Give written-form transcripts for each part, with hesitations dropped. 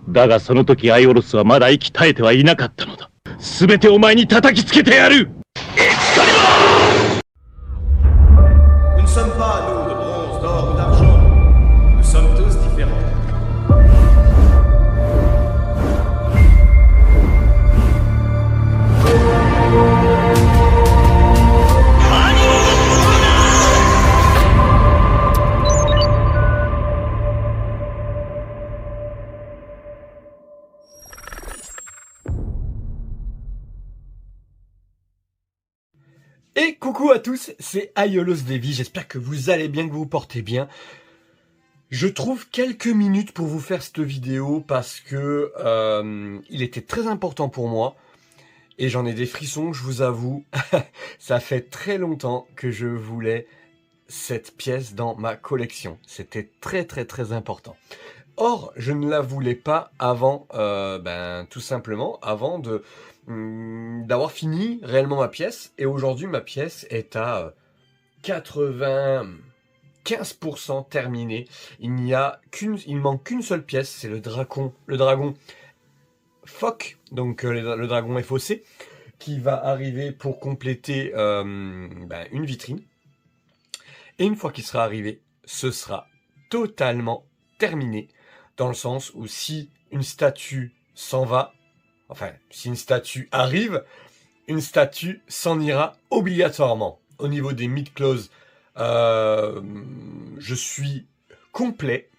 だがその時アイオロスはまだ息絶えてはいなかったのだ。全てお前に叩きつけてやる。 Nous ne sommes pas, nous, de bronze, d'or ou d'argent. Nous sommes tous différents. Et coucou à tous, c'est Aiolos Davy, j'espère que vous allez bien, que vous vous portez bien. Je trouve quelques minutes pour vous faire cette vidéo parce que il était très important pour moi. Et j'en ai des frissons, je vous avoue. Ça fait très longtemps que je voulais cette pièce dans ma collection. C'était très important. Or, je ne la voulais pas avant, tout simplement, avant d'avoir fini réellement ma pièce. Et aujourd'hui, ma pièce est à 95% terminée. Il manque qu'une seule pièce, c'est le dragon FOC, donc le dragon FOC, qui va arriver pour compléter une vitrine. Et une fois qu'il sera arrivé, ce sera totalement terminé, dans le sens où si une statue s'en va, enfin, si une statue arrive, une statue s'en ira obligatoirement. Au niveau des mid-close, je suis complet,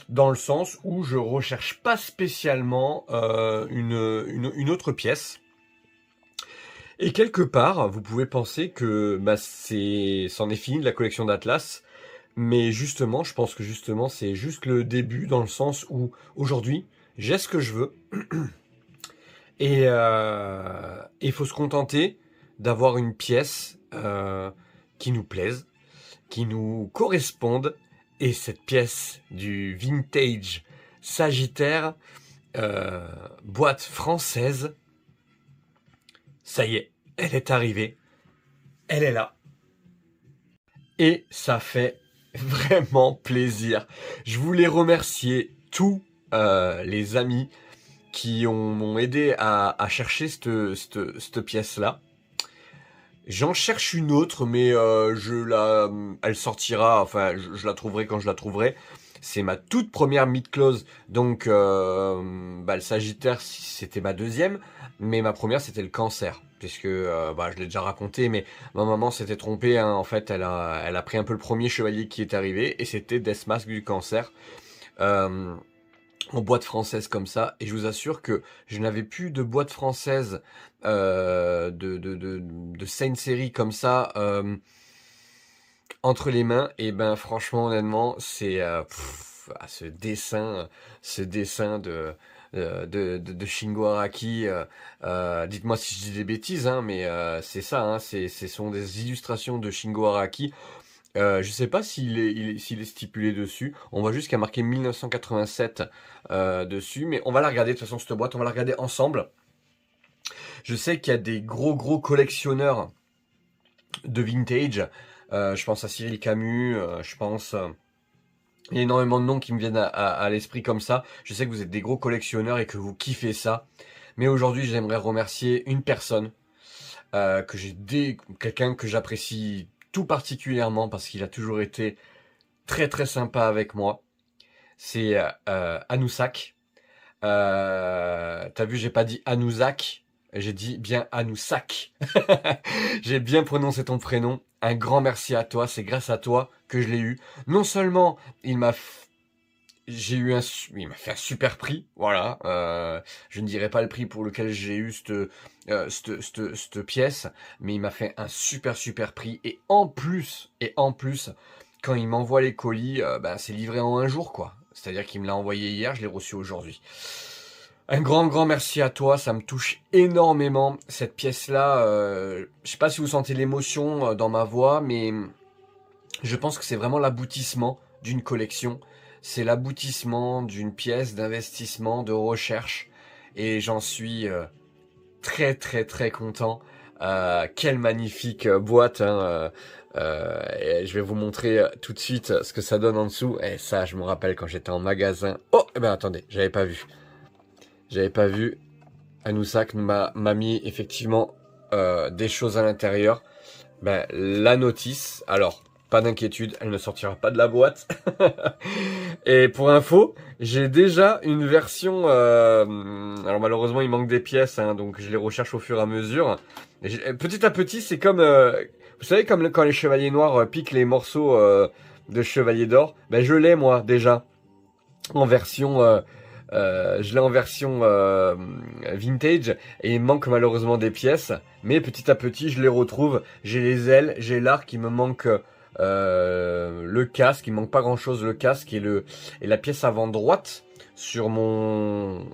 dans le sens où je recherche pas spécialement une autre pièce. Et quelque part, vous pouvez penser que c'en est fini de la collection d'Atlas. Mais justement, je pense que justement, c'est juste le début, dans le sens où aujourd'hui, j'ai ce que je veux. Et il faut se contenter d'avoir une pièce qui nous plaise, qui nous corresponde. Et cette pièce du vintage Sagittaire, boîte française, ça y est, elle est arrivée. Elle est là. Et ça fait vraiment plaisir. Je voulais remercier tous les amis qui m'ont aidé à chercher cette pièce-là. J'en cherche une autre, mais elle sortira, enfin, je la trouverai quand je la trouverai. C'est ma toute première mid-close, donc le Sagittaire, c'était ma deuxième, mais ma première, c'était le Cancer. Puisque je l'ai déjà raconté, mais ma maman s'était trompée, hein. En fait, elle a pris un peu le premier chevalier qui est arrivé, et c'était Deathmask du Cancer, en boîte française comme ça. Et je vous assure que je n'avais plus de boîte française de Saint série comme ça entre les mains. Et ben franchement, honnêtement, c'est ce dessin de Shingo Araki, dites-moi si je dis des bêtises, hein, mais c'est ça, hein, ce sont des illustrations de Shingo Araki. Je sais pas s'il est stipulé dessus. On voit juste qu'il y a marqué 1987 dessus, mais on va la regarder de toute façon, cette boîte, on va la regarder ensemble. Je sais qu'il y a des gros collectionneurs de vintage. Je pense à Cyril Camus, je pense... Il y a énormément de noms qui me viennent à l'esprit comme ça. Je sais que vous êtes des gros collectionneurs et que vous kiffez ça. Mais aujourd'hui, j'aimerais remercier une personne, quelqu'un que j'apprécie tout particulièrement parce qu'il a toujours été très sympa avec moi. C'est Anousak. T'as vu, j'ai pas dit Anousak, j'ai dit bien Anousak. J'ai bien prononcé ton prénom. Un grand merci à toi, c'est grâce à toi que je l'ai eu. Non seulement il m'a fait un super prix, voilà. Je ne dirai pas le prix pour lequel j'ai eu cette pièce, mais il m'a fait un super prix. Et en plus, quand il m'envoie les colis, c'est livré en un jour, quoi. C'est-à-dire qu'il me l'a envoyé hier, je l'ai reçu aujourd'hui. Un grand merci à toi, ça me touche énormément, cette pièce-là. Je sais pas si vous sentez l'émotion dans ma voix, mais je pense que c'est vraiment l'aboutissement d'une collection. C'est l'aboutissement d'une pièce d'investissement, de recherche. Et j'en suis très content. Quelle magnifique boîte, hein. Et je vais vous montrer tout de suite ce que ça donne en dessous. Et ça, je me rappelle quand j'étais en magasin. Oh, eh ben attendez, j'avais pas vu. J'avais pas vu. Anoussak m'a mis effectivement des choses à l'intérieur. Ben, la notice. Alors, pas d'inquiétude, elle ne sortira pas de la boîte. Et pour info, j'ai déjà une version... alors malheureusement, il manque des pièces, hein, donc je les recherche au fur et à mesure. Petit à petit, c'est comme... vous savez, comme quand les chevaliers noirs piquent les morceaux de chevalier d'or. Ben, je l'ai, moi, déjà. En version... je l'ai en version vintage et il me manque malheureusement des pièces, mais petit à petit je les retrouve. J'ai les ailes, j'ai l'arc, il me manque le casque, il me manque pas grand chose, le casque et la pièce avant droite sur mon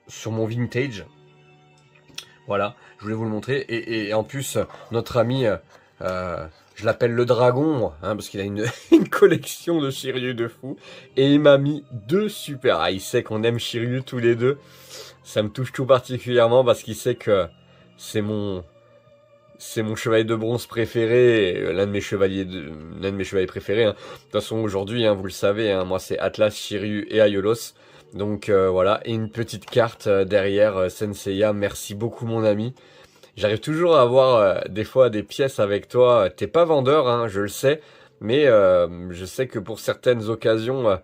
vintage. Voilà, je voulais vous le montrer et en plus notre ami je l'appelle le dragon, hein, parce qu'il a une, une collection de Shiryu de fou. Et il m'a mis 2 super. Ah, il sait qu'on aime Shiryu tous les deux. Ça me touche tout particulièrement parce qu'il sait que c'est mon chevalier de bronze préféré, l'un de mes chevaliers préférés. Hein. De toute façon, aujourd'hui, hein, vous le savez, hein, moi c'est Atlas, Shiryu et Aiolos. Donc voilà, et une petite carte derrière Senseiya. Merci beaucoup mon ami. J'arrive toujours à avoir des fois des pièces avec toi. T'es pas vendeur, hein, je le sais, mais je sais que pour certaines occasions,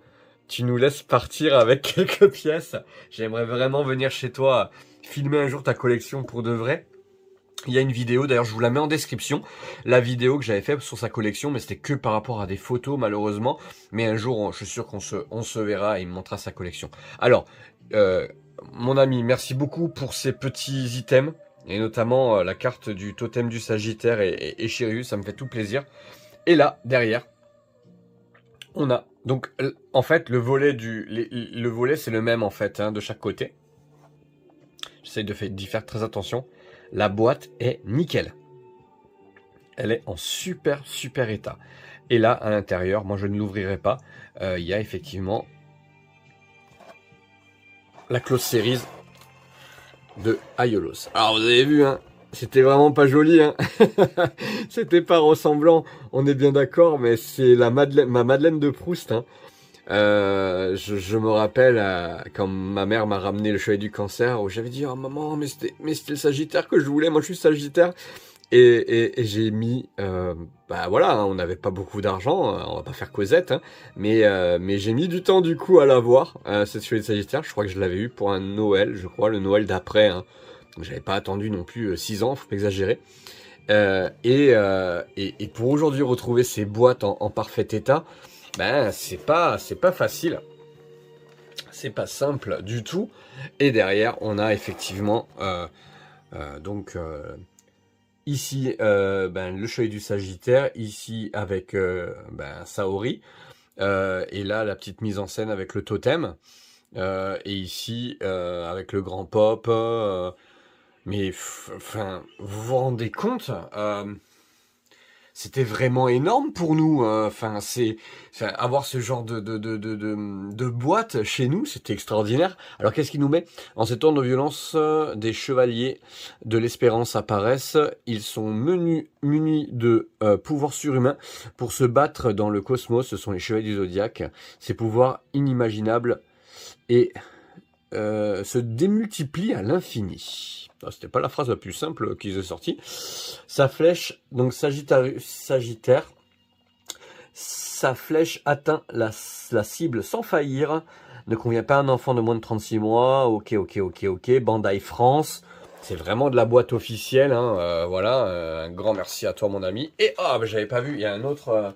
tu nous laisses partir avec quelques pièces. J'aimerais vraiment venir chez toi filmer un jour ta collection pour de vrai. Il y a une vidéo, d'ailleurs je vous la mets en description, la vidéo que j'avais faite sur sa collection, mais c'était que par rapport à des photos malheureusement. Mais un jour, je suis sûr qu'on se verra et il me montrera sa collection. Alors, mon ami, merci beaucoup pour ces petits items. Et notamment la carte du totem du Sagittaire et Shiryu, ça me fait tout plaisir. Et là, derrière, on a... Donc, en fait, le volet c'est le même, en fait, hein, de chaque côté. J'essaye d'y faire très attention. La boîte est nickel. Elle est en super, super état. Et là, à l'intérieur, moi, je ne l'ouvrirai pas. Il y a effectivement la close series de Aiolos. Alors vous avez vu, hein, c'était vraiment pas joli, hein. C'était pas ressemblant, on est bien d'accord, mais c'est ma Madeleine de Proust, hein. Je me rappelle quand ma mère m'a ramené le chevalier du cancer, où j'avais dit oh maman, mais c'était le Sagittaire que je voulais, moi je suis Sagittaire. Et j'ai mis, bah voilà, hein, on n'avait pas beaucoup d'argent, on va pas faire Cosette, hein, mais j'ai mis du temps du coup à l'avoir, cette chevalier de Sagittaire. Je crois que je l'avais eu pour un Noël, je crois, le Noël d'après, hein. Donc j'avais pas attendu non plus 6 ans, faut pas exagérer. Et pour aujourd'hui retrouver ces boîtes en parfait état, ben c'est pas facile, c'est pas simple du tout. Et derrière, on a effectivement ici, le chevalier du Sagittaire, ici avec Saori, et là la petite mise en scène avec le totem, et ici avec le grand pop, mais enfin, vous vous rendez compte, c'était vraiment énorme pour nous. Enfin, avoir ce genre de boîte chez nous, c'était extraordinaire. Alors, qu'est-ce qu'il nous met? En ces temps de violence, des chevaliers de l'espérance apparaissent. Ils sont munis de pouvoirs surhumains pour se battre dans le cosmos. Ce sont les chevaliers du zodiaque. Ces pouvoirs inimaginables et se démultiplient à l'infini. C'était pas la phrase la plus simple qu'ils aient sortie. Sa flèche, donc Sagittaire, sa flèche atteint la cible sans faillir. Ne convient pas à un enfant de moins de 36 mois. Ok. Bandai France. C'est vraiment de la boîte officielle. Hein. Voilà. Un grand merci à toi, mon ami. Et j'avais pas vu. Il y a un autre.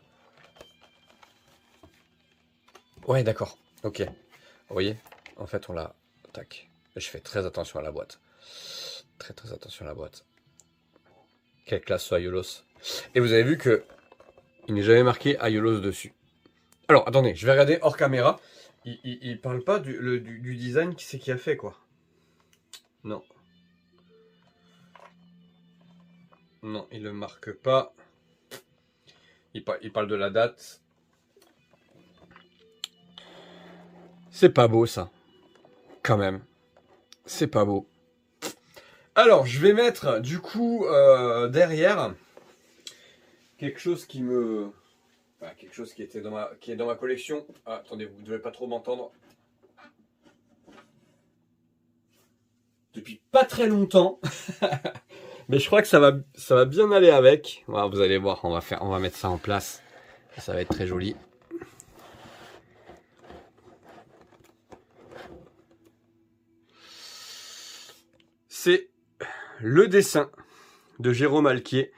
Ouais, d'accord. Ok. Vous voyez, en fait, on l'a. Tac. Je fais très attention à la boîte. Très attention à la boîte. Quelle classe ce Aiolos. Et vous avez vu que il n'est jamais marqué Aiolos dessus. Alors, attendez, je vais regarder hors caméra. Il parle pas du design, qui c'est qui a fait, quoi. Non. Non, il le marque pas. Il parle de la date. C'est pas beau, ça. Quand même. C'est pas beau. Alors, je vais mettre du coup derrière quelque chose qui me... Enfin, quelque chose qui était qui est dans ma collection. Ah, attendez, vous ne devez pas trop m'entendre. Depuis pas très longtemps. Mais je crois que ça va bien aller avec. Voilà, vous allez voir, on va mettre ça en place. Ça va être très joli. C'est le dessin de Jérôme Alquier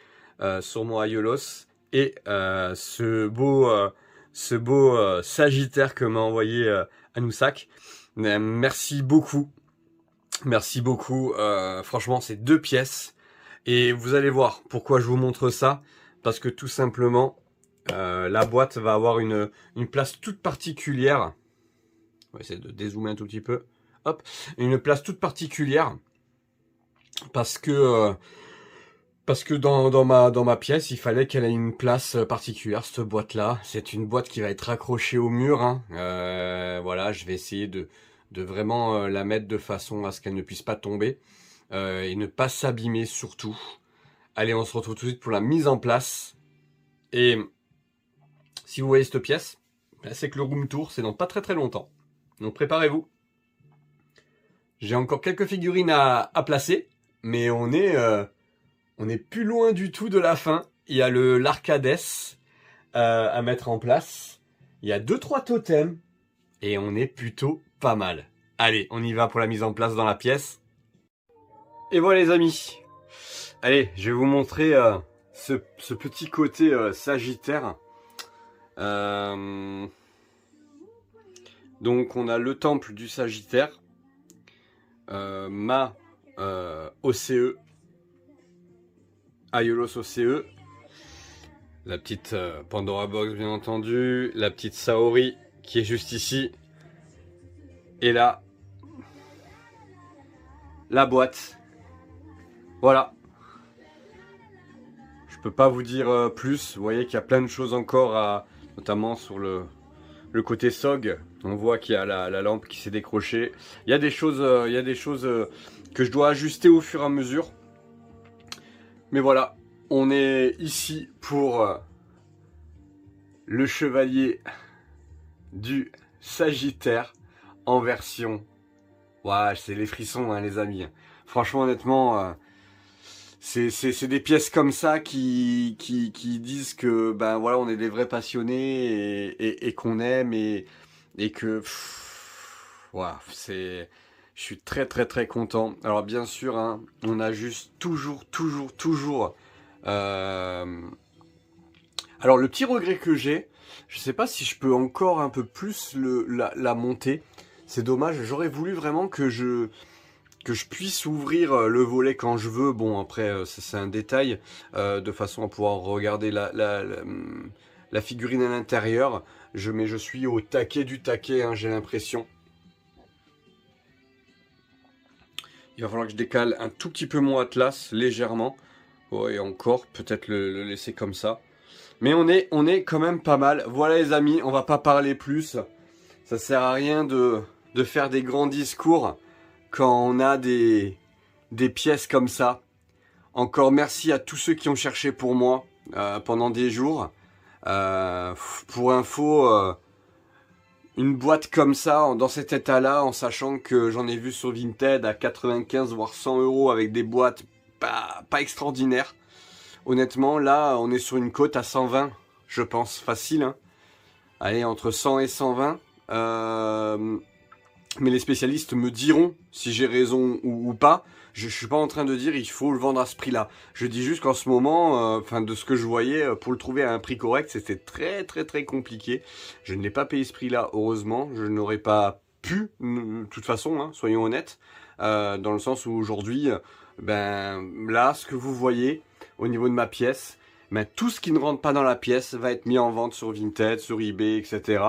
sur mon Aiolos et ce beau Sagittaire que m'a envoyé Anoussak. Merci beaucoup. Merci beaucoup. Franchement, c'est 2 pièces. Et vous allez voir pourquoi je vous montre ça. Parce que tout simplement, la boîte va avoir une place toute particulière. On va essayer de dézoomer un tout petit peu. Hop, une place toute particulière. Parce que dans ma pièce, il fallait qu'elle ait une place particulière, cette boîte-là. C'est une boîte qui va être accrochée au mur. Hein. Voilà, je vais essayer de vraiment la mettre de façon à ce qu'elle ne puisse pas tomber. Et ne pas s'abîmer surtout. Allez, on se retrouve tout de suite pour la mise en place. Et si vous voyez cette pièce, c'est que le room tour, c'est dans pas très très longtemps. Donc préparez-vous. J'ai encore quelques figurines à placer. Mais on est plus loin du tout de la fin. Il y a l'Arcades à mettre en place. Il y a 2-3 totems. Et on est plutôt pas mal. Allez, on y va pour la mise en place dans la pièce. Et voilà les amis. Allez, je vais vous montrer ce petit côté Sagittaire. Donc on a le temple du Sagittaire. Ma OCE, Aiolos OCE, la petite Pandora Box bien entendu, la petite Saori qui est juste ici, et là, la boîte, voilà. Je peux pas vous dire plus, vous voyez qu'il y a plein de choses encore, notamment sur le côté SOG, on voit qu'il y a la lampe qui s'est décrochée, il y a des choses que je dois ajuster au fur et à mesure. Mais voilà, on est ici pour le chevalier du Sagittaire en version... Ouais, c'est les frissons hein, les amis. Franchement honnêtement, c'est des pièces comme ça qui disent que ben voilà, on est des vrais passionnés et qu'on aime et que... Ouais, c'est... Je suis très très très content. Alors bien sûr, hein, on a juste toujours. Alors le petit regret que j'ai, je sais pas si je peux encore un peu plus la monter. C'est dommage. J'aurais voulu vraiment que je puisse ouvrir le volet quand je veux. Bon après c'est un détail de façon à pouvoir regarder la figurine à l'intérieur. Mais je suis au taquet du taquet. Hein, j'ai l'impression. Il va falloir que je décale un tout petit peu mon Atlas, légèrement. Ouais, et encore, peut-être le laisser comme ça. Mais on est quand même pas mal. Voilà les amis, on va pas parler plus. Ça sert à rien de faire des grands discours quand on a des pièces comme ça. Encore merci à tous ceux qui ont cherché pour moi pendant des jours. Pour info... une boîte comme ça, dans cet état-là, en sachant que j'en ai vu sur Vinted à 95 voire 100 € avec des boîtes pas extraordinaires. Honnêtement, là, on est sur une cote à 120, je pense, facile. Hein. Allez, entre 100 et 120. Mais les spécialistes me diront si j'ai raison ou pas. Je suis pas en train de dire il faut le vendre à ce prix-là. Je dis juste qu'en ce moment, de ce que je voyais, pour le trouver à un prix correct, c'était très compliqué. Je ne l'ai pas payé ce prix-là, heureusement. Je n'aurais pas pu, de toute façon, hein, soyons honnêtes. Dans le sens où aujourd'hui, là, ce que vous voyez au niveau de ma pièce, tout ce qui ne rentre pas dans la pièce va être mis en vente sur Vinted, sur eBay, etc.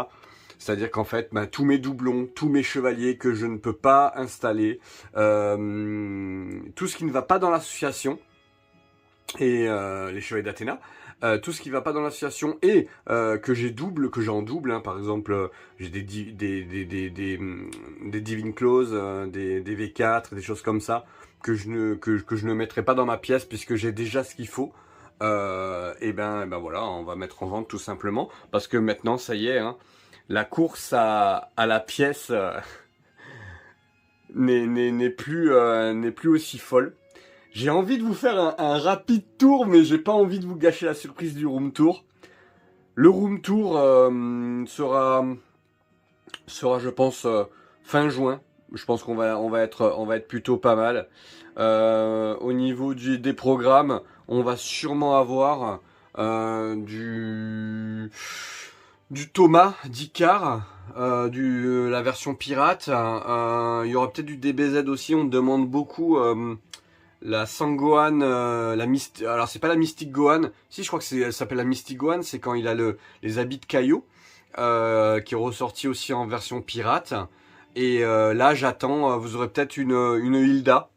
C'est-à-dire qu'en fait, tous mes doublons, tous mes chevaliers que je ne peux pas installer, tout ce qui ne va pas dans l'association, et les chevaliers d'Athéna, tout ce qui va pas dans l'association et que j'ai en double, hein, par exemple, j'ai des Divine Clause, des V4, des choses comme ça, que je ne mettrai pas dans ma pièce puisque j'ai déjà ce qu'il faut. Et ben voilà, on va mettre en vente tout simplement, parce que maintenant, ça y est, hein, la course à la pièce n'est plus aussi folle. J'ai envie de vous faire un rapide tour, mais j'ai pas envie de vous gâcher la surprise du room tour. Le room tour sera, je pense, fin juin. Je pense qu'on va être plutôt pas mal. Au niveau des programmes, on va sûrement avoir du Thomas d'Icar, la version pirate. Il y aura peut-être du DBZ aussi. On me demande beaucoup la Sangohan, alors c'est pas la Mystic Gohan. Si, je crois que elle s'appelle la Mystic Gohan. C'est quand il a les habits de Kaio, qui est ressorti aussi en version pirate. Et là, j'attends. Vous aurez peut-être une Hilda.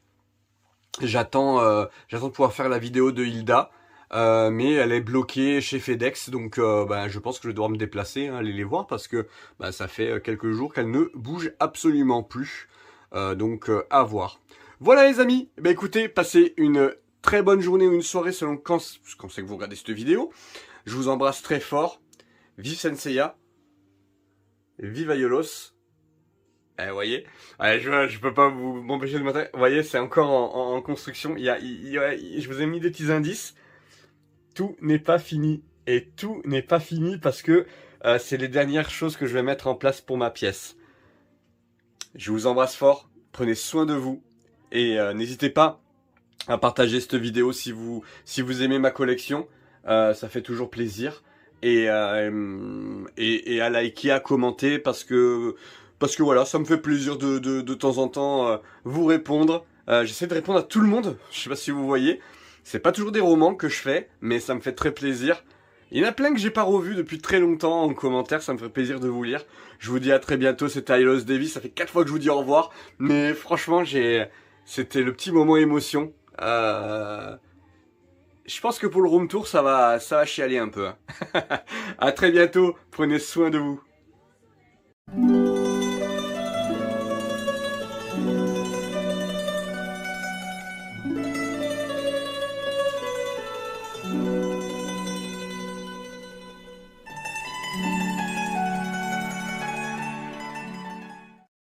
J'attends de pouvoir faire la vidéo de Hilda. Mais elle est bloquée chez FedEx, donc je pense que je vais devoir me déplacer, hein, aller les voir, parce que ça fait quelques jours qu'elle ne bouge absolument plus. Donc à voir. Voilà les amis, écoutez, passez une très bonne journée ou une soirée selon quand c'est que vous regardez cette vidéo. Je vous embrasse très fort. Vive Senseiya. Vive Aiolos. Vous voyez, je peux pas m'empêcher de montrer. Vous voyez, c'est encore en construction. Je vous ai mis des petits indices. Tout n'est pas fini. Et tout n'est pas fini parce que c'est les dernières choses que je vais mettre en place pour ma pièce. Je vous embrasse fort. Prenez soin de vous. Et n'hésitez pas à partager cette vidéo si vous aimez ma collection. Ça fait toujours plaisir. Et à liker, à commenter parce que voilà, ça me fait plaisir de temps en temps vous répondre. J'essaie de répondre à tout le monde. Je sais pas si vous voyez. C'est pas toujours des romans que je fais, mais ça me fait très plaisir. Il y en a plein que j'ai pas revus depuis très longtemps en commentaire, ça me fait plaisir de vous lire. Je vous dis à très bientôt, c'était Aiolos Davis, ça fait 4 fois que je vous dis au revoir. Mais franchement, c'était le petit moment émotion. Je pense que pour le room tour, ça va chialer un peu. Hein. À très bientôt, prenez soin de vous.